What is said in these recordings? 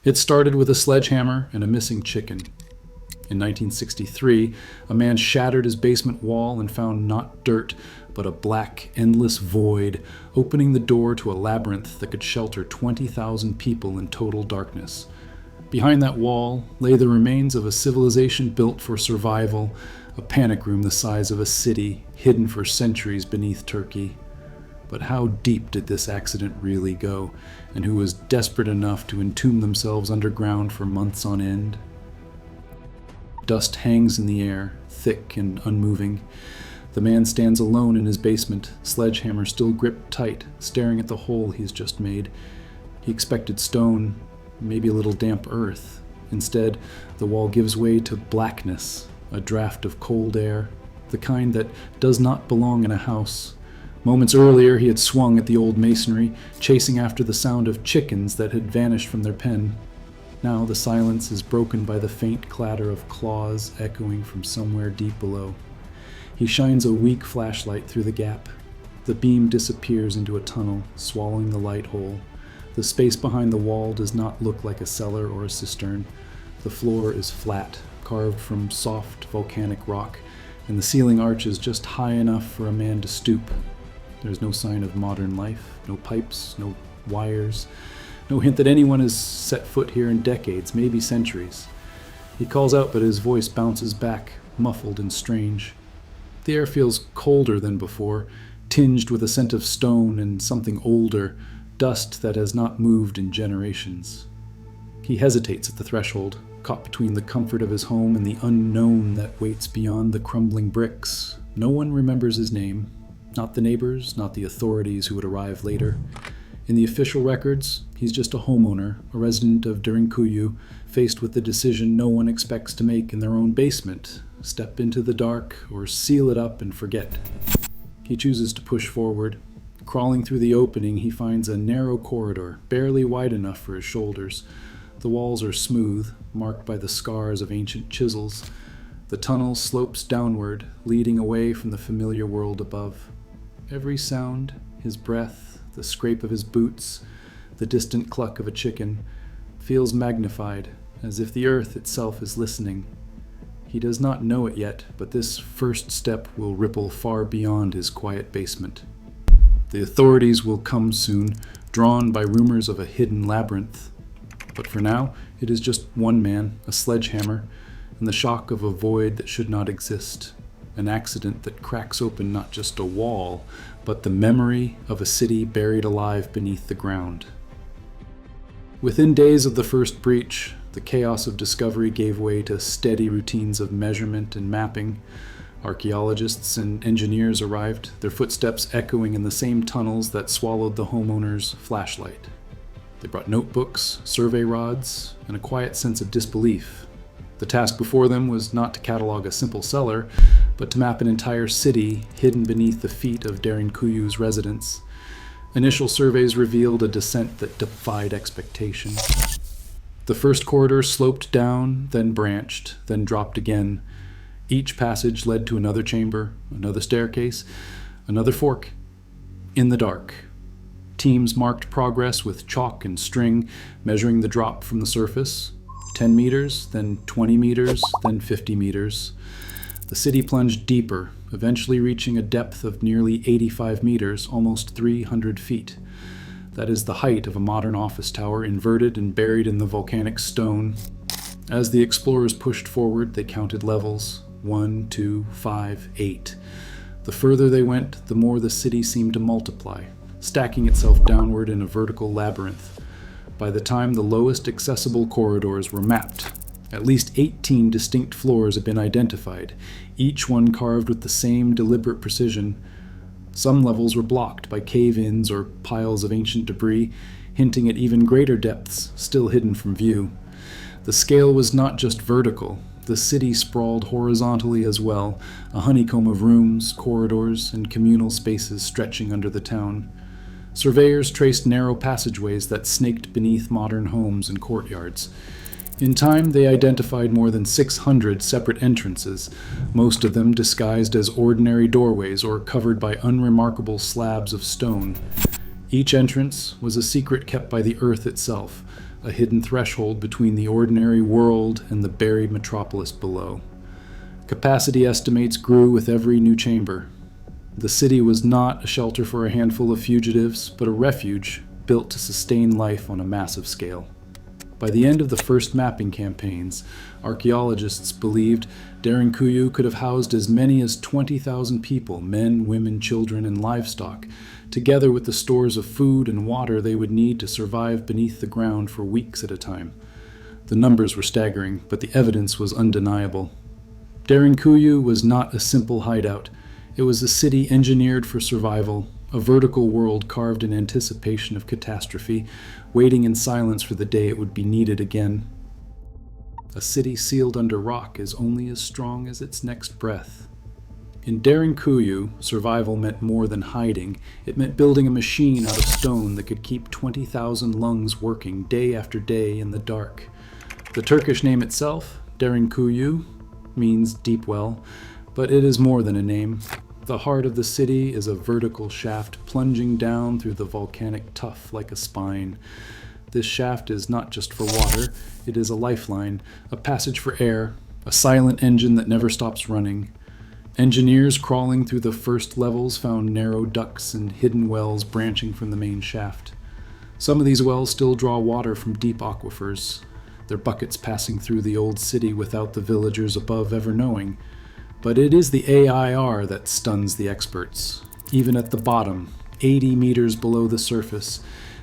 It started with a sledgehammer and a missing chicken. In 1963, a man shattered his basement wall and found not dirt, but a black, endless void, opening the door to a labyrinth that could shelter 20,000 people in total darkness. Behind that wall lay the remains of a civilization built for survival, a panic room the size of a city, hidden for centuries beneath Turkey. But how deep did this accident really go, and who was desperate enough to entomb themselves underground for months on end? Dust hangs in the air, thick and unmoving. The man stands alone in his basement, sledgehammer still gripped tight, staring at the hole he's just made. He expected stone, maybe a little damp earth. Instead, the wall gives way to blackness, a draft of cold air, the kind that does not belong in a house. Moments earlier, he had swung at the old masonry, chasing after the sound of chickens that had vanished from their pen. Now the silence is broken by the faint clatter of claws echoing from somewhere deep below. He shines a weak flashlight through the gap. The beam disappears into a tunnel, swallowing the light hole. The space behind the wall does not look like a cellar or a cistern. The floor is flat, carved from soft volcanic rock, and the ceiling arch is just high enough for a man to stoop. There's no sign of modern life, no pipes, no wires, no hint that anyone has set foot here in decades, maybe centuries. He calls out, but his voice bounces back, muffled and strange. The air feels colder than before, tinged with a scent of stone and something older, dust that has not moved in generations. He hesitates at the threshold, caught between the comfort of his home and the unknown that waits beyond the crumbling bricks. No one remembers his name. Not the neighbors, not the authorities who would arrive later. In the official records, he's just a homeowner, a resident of Derinkuyu, faced with the decision no one expects to make in their own basement: step into the dark or seal it up and forget. He chooses to push forward. Crawling through the opening, he finds a narrow corridor, barely wide enough for his shoulders. The walls are smooth, marked by the scars of ancient chisels. The tunnel slopes downward, leading away from the familiar world above. Every sound, his breath, the scrape of his boots, the distant cluck of a chicken, feels magnified, as if the earth itself is listening. He does not know it yet, but this first step will ripple far beyond his quiet basement. The authorities will come soon, drawn by rumors of a hidden labyrinth. But for now, it is just one man, a sledgehammer, and the shock of a void that should not exist. An accident that cracks open not just a wall, but the memory of a city buried alive beneath the ground. Within days of the first breach, the chaos of discovery gave way to steady routines of measurement and mapping. Archaeologists and engineers arrived, their footsteps echoing in the same tunnels that swallowed the homeowner's flashlight. They brought notebooks, survey rods, and a quiet sense of disbelief. The task before them was not to catalog a simple cellar, but to map an entire city hidden beneath the feet of Derinkuyu's residents. Initial surveys revealed a descent that defied expectation. The first corridor sloped down, then branched, then dropped again. Each passage led to another chamber, another staircase, another fork. In the dark, teams marked progress with chalk and string, measuring the drop from the surface. 10 meters, then 20 meters, then 50 meters. The city plunged deeper, eventually reaching a depth of nearly 85 meters, almost 300 feet. That is the height of a modern office tower, inverted and buried in the volcanic stone. As the explorers pushed forward, they counted levels: 1, 2, 5, 8. The further they went, the more the city seemed to multiply, stacking itself downward in a vertical labyrinth. By the time the lowest accessible corridors were mapped, at least 18 distinct floors had been identified, each one carved with the same deliberate precision. Some levels were blocked by cave-ins or piles of ancient debris, hinting at even greater depths still hidden from view. The scale was not just vertical. The city sprawled horizontally as well, a honeycomb of rooms, corridors, and communal spaces stretching under the town. Surveyors traced narrow passageways that snaked beneath modern homes and courtyards. In time, they identified more than 600 separate entrances, most of them disguised as ordinary doorways or covered by unremarkable slabs of stone. Each entrance was a secret kept by the earth itself, a hidden threshold between the ordinary world and the buried metropolis below. Capacity estimates grew with every new chamber. The city was not a shelter for a handful of fugitives, but a refuge built to sustain life on a massive scale. By the end of the first mapping campaigns, archaeologists believed Derinkuyu could have housed as many as 20,000 people, men, women, children, and livestock, together with the stores of food and water they would need to survive beneath the ground for weeks at a time. The numbers were staggering, but the evidence was undeniable. Derinkuyu was not a simple hideout. It was a city engineered for survival, a vertical world carved in anticipation of catastrophe, waiting in silence for the day it would be needed again. A city sealed under rock is only as strong as its next breath. In Derinkuyu, survival meant more than hiding. It meant building a machine out of stone that could keep 20,000 lungs working day after day in the dark. The Turkish name itself, Derinkuyu, means deep well, but it is more than a name. The heart of the city is a vertical shaft plunging down through the volcanic tuff like a spine. This shaft is not just for water, it is a lifeline, a passage for air, a silent engine that never stops running. Engineers crawling through the first levels found narrow ducts and hidden wells branching from the main shaft. Some of these wells still draw water from deep aquifers, their buckets passing through the old city without the villagers above ever knowing. But it is the AIR that stuns the experts. Even at the bottom, 80 meters below the surface,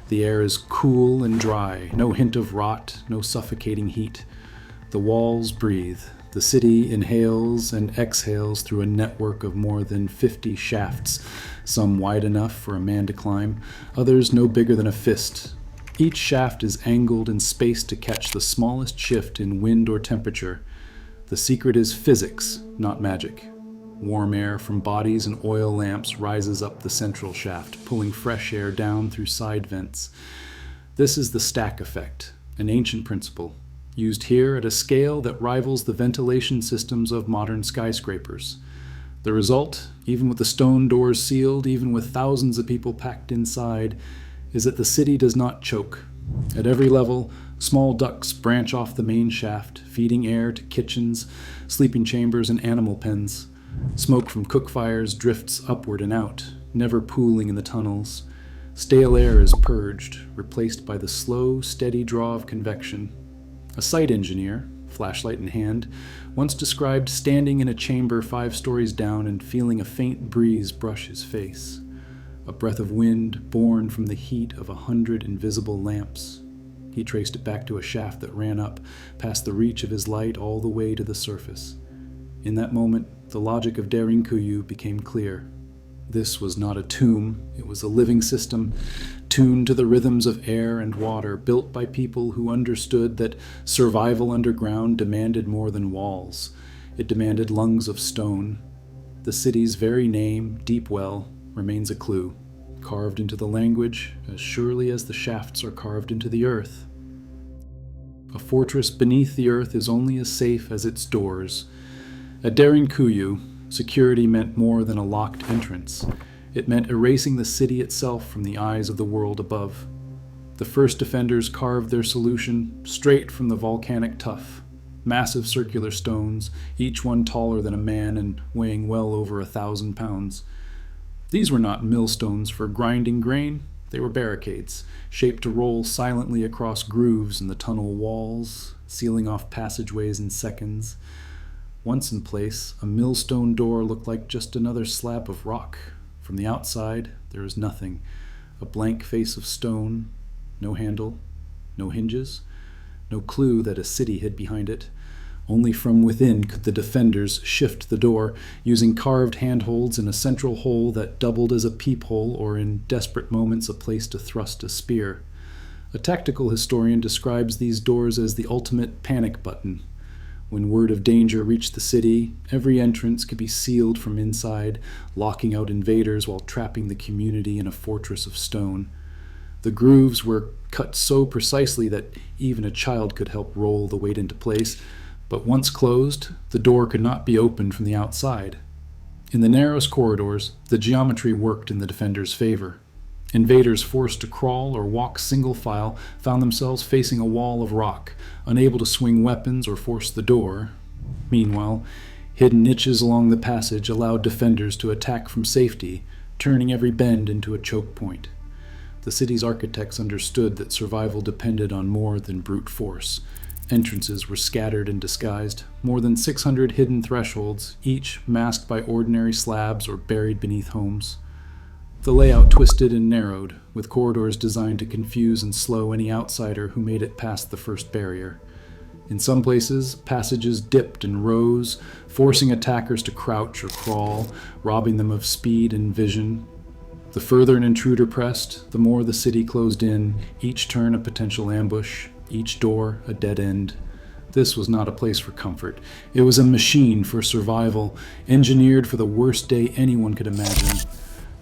the air is cool and dry, no hint of rot, no suffocating heat. The walls breathe. The city inhales and exhales through a network of more than 50 shafts, some wide enough for a man to climb, others no bigger than a fist. Each shaft is angled and spaced to catch the smallest shift in wind or temperature. The secret is physics, not magic. Warm air from bodies and oil lamps rises up the central shaft, pulling fresh air down through side vents. This is the stack effect, an ancient principle, used here at a scale that rivals the ventilation systems of modern skyscrapers. The result, even with the stone doors sealed, even with thousands of people packed inside, is that the city does not choke. At every level, small ducts branch off the main shaft, feeding air to kitchens, sleeping chambers, and animal pens. Smoke from cook fires drifts upward and out, never pooling in the tunnels. Stale air is purged, replaced by the slow, steady draw of convection. A site engineer, flashlight in hand, once described standing in a chamber 5 stories down and feeling a faint breeze brush his face. A breath of wind born from the heat of 100 invisible lamps. He traced it back to a shaft that ran up, past the reach of his light all the way to the surface. In that moment, the logic of Derinkuyu became clear. This was not a tomb, it was a living system, tuned to the rhythms of air and water, built by people who understood that survival underground demanded more than walls. It demanded lungs of stone. The city's very name, Deep Well, remains a clue, carved into the language as surely as the shafts are carved into the earth. A fortress beneath the earth is only as safe as its doors. At Derinkuyu, security meant more than a locked entrance. It meant erasing the city itself from the eyes of the world above. The first defenders carved their solution straight from the volcanic tuff. Massive circular stones, each one taller than a man and weighing well over 1,000 pounds. These were not millstones for grinding grain. They were barricades, shaped to roll silently across grooves in the tunnel walls, sealing off passageways in seconds. Once in place, a millstone door looked like just another slab of rock. From the outside, there is nothing. A blank face of stone, no handle, no hinges, no clue that a city hid behind it. Only from within could the defenders shift the door, using carved handholds in a central hole that doubled as a peephole or, in desperate moments, a place to thrust a spear. A tactical historian describes these doors as the ultimate panic button. When word of danger reached the city, every entrance could be sealed from inside, locking out invaders while trapping the community in a fortress of stone. The grooves were cut so precisely that even a child could help roll the weight into place, but once closed, the door could not be opened from the outside. In the narrowest corridors, the geometry worked in the defenders' favor. Invaders forced to crawl or walk single file found themselves facing a wall of rock, unable to swing weapons or force the door. Meanwhile, hidden niches along the passage allowed defenders to attack from safety, turning every bend into a choke point. The city's architects understood that survival depended on more than brute force. Entrances were scattered and disguised, more than 600 hidden thresholds, each masked by ordinary slabs or buried beneath homes. The layout twisted and narrowed, with corridors designed to confuse and slow any outsider who made it past the first barrier. In some places, passages dipped and rose, forcing attackers to crouch or crawl, robbing them of speed and vision. The further an intruder pressed, the more the city closed in, each turn a potential ambush, each door a dead end. This was not a place for comfort. It was a machine for survival, engineered for the worst day anyone could imagine.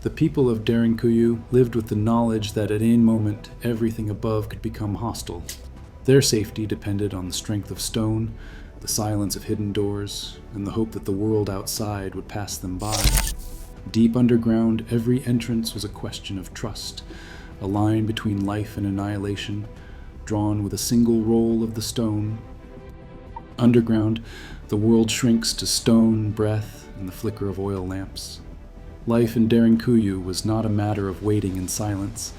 The people of Derinkuyu lived with the knowledge that at any moment everything above could become hostile. Their safety depended on the strength of stone, the silence of hidden doors, and the hope that the world outside would pass them by. Deep underground, every entrance was a question of trust, a line between life and annihilation, drawn with a single roll of the stone. Underground, the world shrinks to stone, breath, and the flicker of oil lamps. Life in Derinkuyu was not a matter of waiting in silence.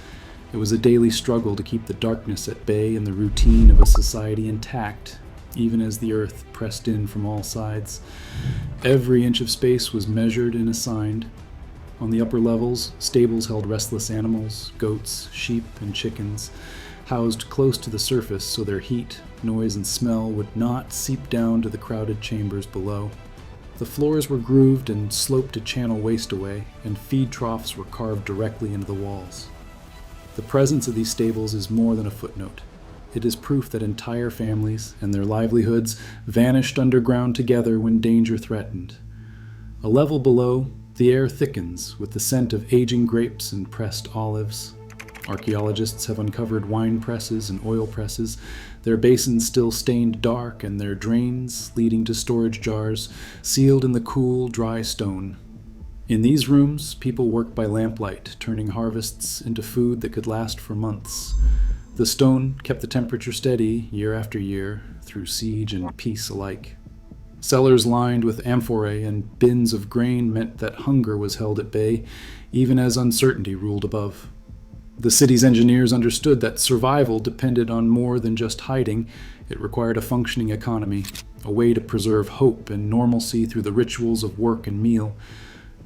It was a daily struggle to keep the darkness at bay and the routine of a society intact, even as the earth pressed in from all sides. Every inch of space was measured and assigned. On the upper levels, stables held restless animals, goats, sheep, and chickens, housed close to the surface so their heat, noise, and smell would not seep down to the crowded chambers below. The floors were grooved and sloped to channel waste away, and feed troughs were carved directly into the walls. The presence of these stables is more than a footnote. It is proof that entire families and their livelihoods vanished underground together when danger threatened. A level below, the air thickens with the scent of aging grapes and pressed olives. Archaeologists have uncovered wine presses and oil presses, their basins still stained dark and their drains leading to storage jars, sealed in the cool, dry stone. In these rooms, people worked by lamplight, turning harvests into food that could last for months. The stone kept the temperature steady year after year, through siege and peace alike. Cellars lined with amphorae and bins of grain meant that hunger was held at bay, even as uncertainty ruled above. The city's engineers understood that survival depended on more than just hiding. It required a functioning economy, a way to preserve hope and normalcy through the rituals of work and meal.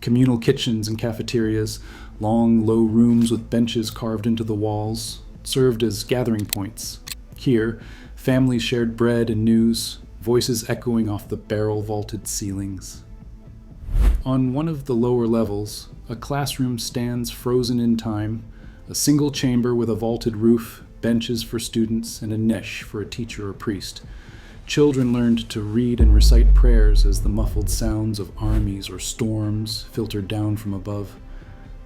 Communal kitchens and cafeterias, long, low rooms with benches carved into the walls, served as gathering points. Here, families shared bread and news, voices echoing off the barrel-vaulted ceilings. On one of the lower levels, a classroom stands frozen in time, a single chamber with a vaulted roof, benches for students, and a niche for a teacher or priest. Children learned to read and recite prayers as the muffled sounds of armies or storms filtered down from above.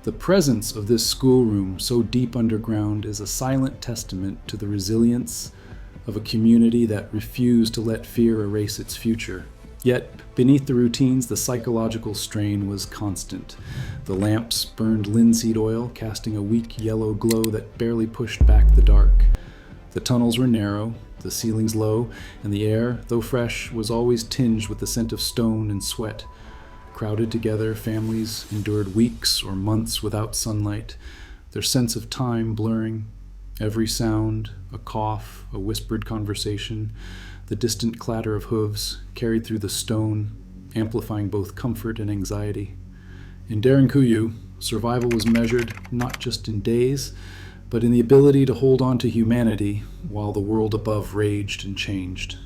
The presence of this schoolroom so deep underground is a silent testament to the resilience of a community that refused to let fear erase its future. Yet, beneath the routines, the psychological strain was constant. The lamps burned linseed oil, casting a weak yellow glow that barely pushed back the dark. The tunnels were narrow, the ceilings low, and the air, though fresh, was always tinged with the scent of stone and sweat. Crowded together, families endured weeks or months without sunlight, their sense of time blurring. Every sound, a cough, a whispered conversation, the distant clatter of hooves carried through the stone, amplifying both comfort and anxiety. In Derinkuyu, survival was measured not just in days, but in the ability to hold on to humanity while the world above raged and changed.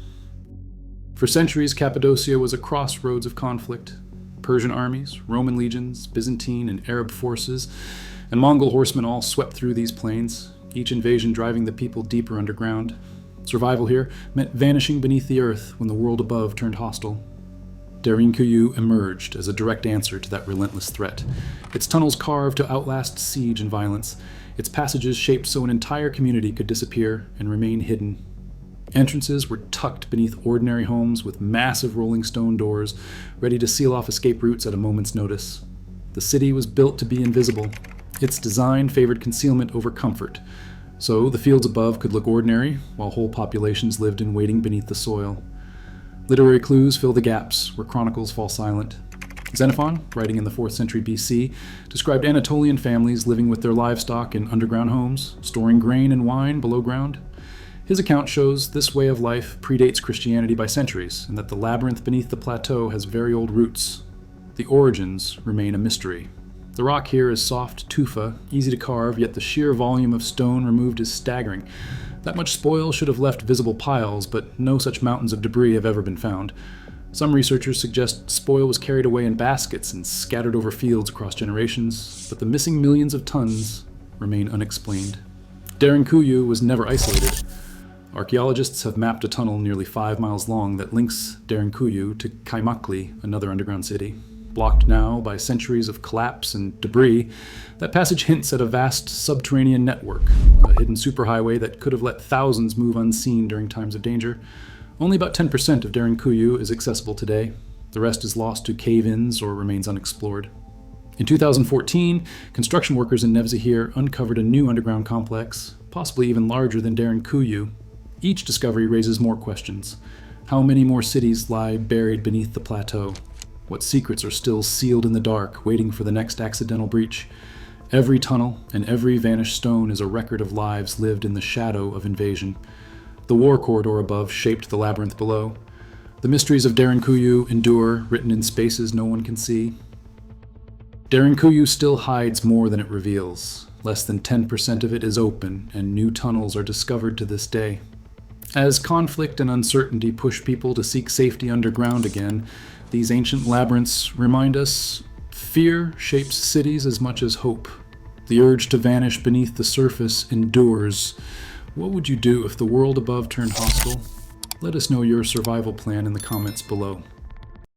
For centuries, Cappadocia was a crossroads of conflict. Persian armies, Roman legions, Byzantine and Arab forces, and Mongol horsemen all swept through these plains, each invasion driving the people deeper underground. Survival here meant vanishing beneath the earth when the world above turned hostile. Derinkuyu emerged as a direct answer to that relentless threat. Its tunnels carved to outlast siege and violence, its passages shaped so an entire community could disappear and remain hidden. Entrances were tucked beneath ordinary homes with massive rolling stone doors, ready to seal off escape routes at a moment's notice. The city was built to be invisible. Its design favored concealment over comfort, so the fields above could look ordinary, while whole populations lived in waiting beneath the soil. Literary clues fill the gaps where chronicles fall silent. Xenophon, writing in the 4th century BC, described Anatolian families living with their livestock in underground homes, storing grain and wine below ground. His account shows this way of life predates Christianity by centuries, and that the labyrinth beneath the plateau has very old roots. The origins remain a mystery. The rock here is soft tufa, easy to carve, yet the sheer volume of stone removed is staggering. That much spoil should have left visible piles, but no such mountains of debris have ever been found. Some researchers suggest spoil was carried away in baskets and scattered over fields across generations, but the missing millions of tons remain unexplained. Derinkuyu was never isolated. Archaeologists have mapped a tunnel nearly 5 miles long that links Derinkuyu to Kaimakli, another underground city. Blocked now by centuries of collapse and debris, that passage hints at a vast subterranean network, a hidden superhighway that could have let thousands move unseen during times of danger. Only about 10% of Derinkuyu is accessible today. The rest is lost to cave-ins or remains unexplored. In 2014, construction workers in Nevzahir uncovered a new underground complex, possibly even larger than Derinkuyu. Each discovery raises more questions. How many more cities lie buried beneath the plateau? What secrets are still sealed in the dark, waiting for the next accidental breach? Every tunnel and every vanished stone is a record of lives lived in the shadow of invasion. The war corridor above shaped the labyrinth below. The mysteries of Derinkuyu endure, written in spaces no one can see. Derinkuyu still hides more than it reveals. Less than 10% of it is open, and new tunnels are discovered to this day. As conflict and uncertainty push people to seek safety underground again, these ancient labyrinths remind us fear shapes cities as much as hope. The urge to vanish beneath the surface endures. What would you do if the world above turned hostile? Let us know your survival plan in the comments below.